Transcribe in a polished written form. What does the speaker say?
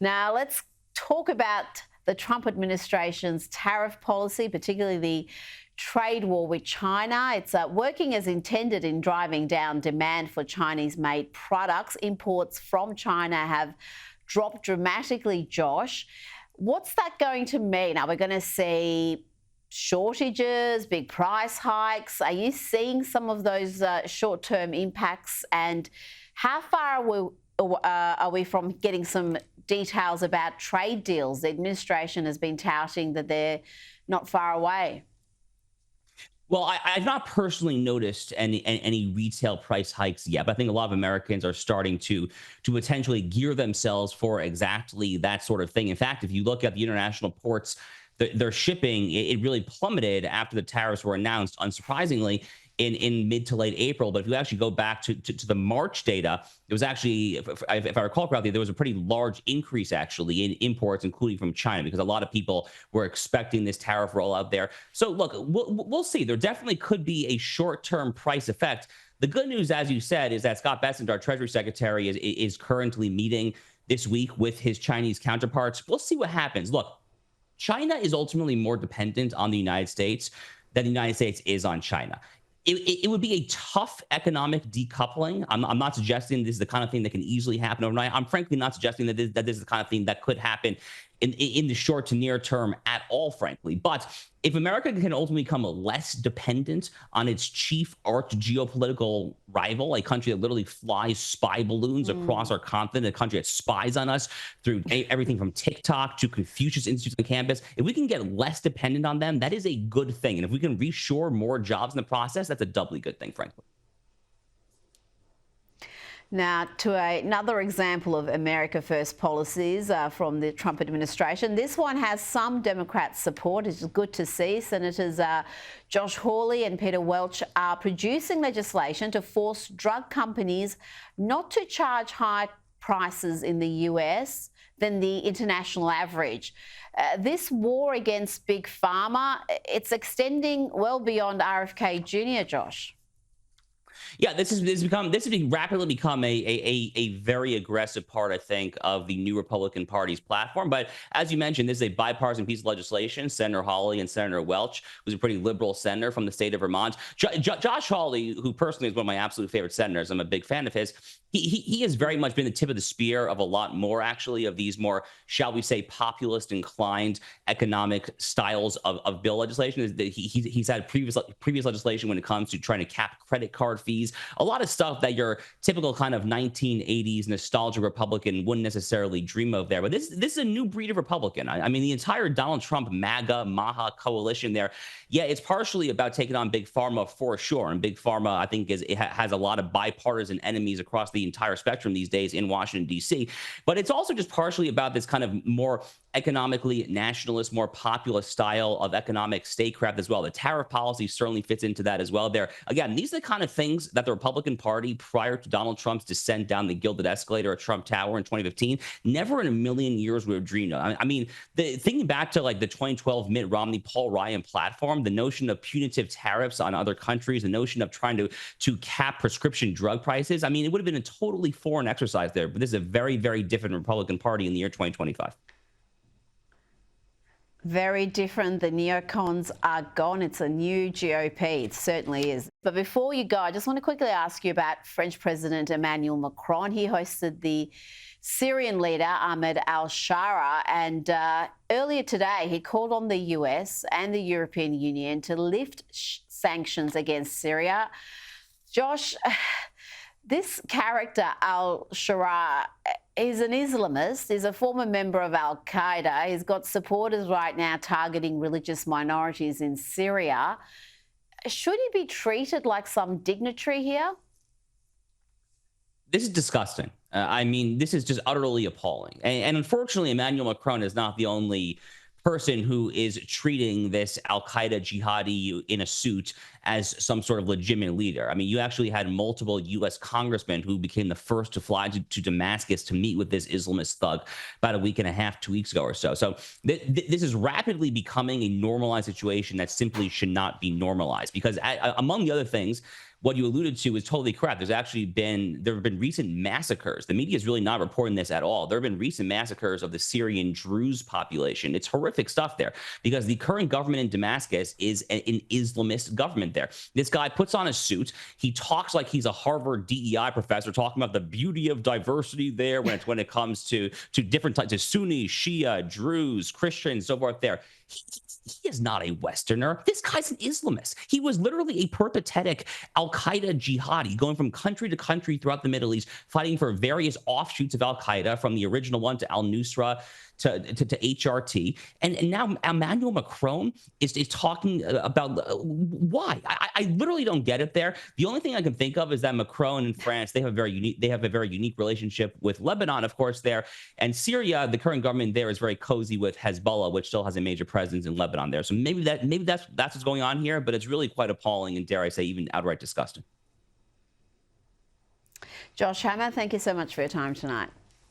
Now, let's talk about the Trump administration's tariff policy, particularly the trade war with China. It's working as intended in driving down demand for Chinese made products. Imports from China have dropped dramatically, Josh. What's that going to mean? Are we going to see shortages, big price hikes? Are you seeing some of those short term impacts? And how far are we from getting some details about trade deals? The administration has been touting that they're not far away. Well, I've not personally noticed any retail price hikes yet, but I think a lot of Americans are starting to potentially gear themselves for exactly that sort of thing. In fact, if you look at the international ports, their shipping it really plummeted after the tariffs were announced. Unsurprisingly, in mid to late April. But if you actually go back to the March data, it was actually, if I recall correctly, there was a pretty large increase actually in imports, including from China, because a lot of people were expecting this tariff rollout there. So look, we'll see. There definitely could be a short-term price effect. The good news, as you said, is that Scott Bessent, our Treasury Secretary, is currently meeting this week with his Chinese counterparts. We'll see what happens. Look, China is ultimately more dependent on the United States than the United States is on China. It would be a tough economic decoupling. I'm not suggesting this is the kind of thing that can easily happen overnight. I'm frankly not suggesting that this is the kind of thing that could happen in the short to near term at all, frankly. But if America can ultimately become less dependent on its chief arch geopolitical rival, a country that literally flies spy balloons across our continent, a country that spies on us through everything from TikTok to Confucius Institutes on campus, if we can get less dependent on them, that is a good thing. And if we can reshore more jobs in the process, that's a doubly good thing, frankly. Now, to another example of America First policies from the Trump administration. This one has some Democrat support, which is good to see. Senators Josh Hawley and Peter Welch are producing legislation to force drug companies not to charge high prices in the US than the international average. This war against Big Pharma, it's extending well beyond RFK Jr., Josh. Yeah, this has rapidly become a very aggressive part, I think, of the new Republican Party's platform. But as you mentioned, this is a bipartisan piece of legislation. Senator Hawley and Senator Welch, who's a pretty liberal senator from the state of Vermont. Josh Hawley, who personally is one of my absolute favorite senators, I'm a big fan of his. He has very much been the tip of the spear of a lot more, actually, of these more, shall we say, populist inclined economic styles of bill legislation. He's had previous legislation when it comes to trying to cap credit card fees, a lot of stuff that your typical kind of 1980s nostalgia Republican wouldn't necessarily dream of there. But this is a new breed of Republican. I mean, the entire Donald Trump MAGA Maha coalition there. Yeah, it's partially about taking on Big Pharma for sure. And Big Pharma, I think, has a lot of bipartisan enemies across the entire spectrum these days in Washington, D.C. But it's also just partially about this kind of more economically nationalist, more populist style of economic statecraft as well. The tariff policy certainly fits into that as well there. Again, these are the kind of things that the Republican Party, prior to Donald Trump's descent down the gilded escalator at Trump Tower in 2015, never in a million years would have dreamed of. I mean, thinking back to like the 2012 Mitt Romney, Paul Ryan platform, the notion of punitive tariffs on other countries, the notion of trying to cap prescription drug prices. I mean, it would have been a totally foreign exercise there, but this is a very, very different Republican Party in the year 2025. Very different. The neocons are gone. It's a new GOP. It certainly is. But before you go, I just want to quickly ask you about French President Emmanuel Macron. He hosted the Syrian leader Ahmed al-Shara, and earlier today he called on the US and the European Union to lift sanctions against Syria. Josh, this character, al-Shara, is an Islamist. He's a former member of al-Qaeda. He's got supporters right now targeting religious minorities in Syria. Should he be treated like some dignitary here? This is disgusting. I mean, this is just utterly appalling. And unfortunately, Emmanuel Macron is not the only person who is treating this al-Qaeda jihadi in a suit as some sort of legitimate leader. I mean, you actually had multiple U.S. congressmen who became the first to fly to Damascus to meet with this Islamist thug about a week and a half, 2 weeks ago or so. So this is rapidly becoming a normalized situation that simply should not be normalized because among the other things, what you alluded to is totally correct. There have been recent massacres. The media is really not reporting this at all. There have been recent massacres of the Syrian Druze population. It's horrific stuff there because the current government in Damascus is an Islamist government there. This guy puts on a suit. He talks like he's a Harvard DEI professor, talking about the beauty of diversity there when it comes to different types of Sunni, Shia, Druze, Christians, so forth there. He is not a Westerner. This guy's an Islamist. He was literally a peripatetic al-Qaeda jihadi going from country to country throughout the Middle East, fighting for various offshoots of al-Qaeda, from the original one to al-Nusra to HRT. And now Emmanuel Macron is talking about why. I literally don't get it there. The only thing I can think of is that Macron and France, they have a very unique relationship with Lebanon, of course, there. And Syria, the current government there is very cozy with Hezbollah, which still has a major presence in Lebanon there. So maybe that's what's going on here, but it's really quite appalling and, dare I say, even outright disgusting. Josh Hammer, thank you so much for your time tonight.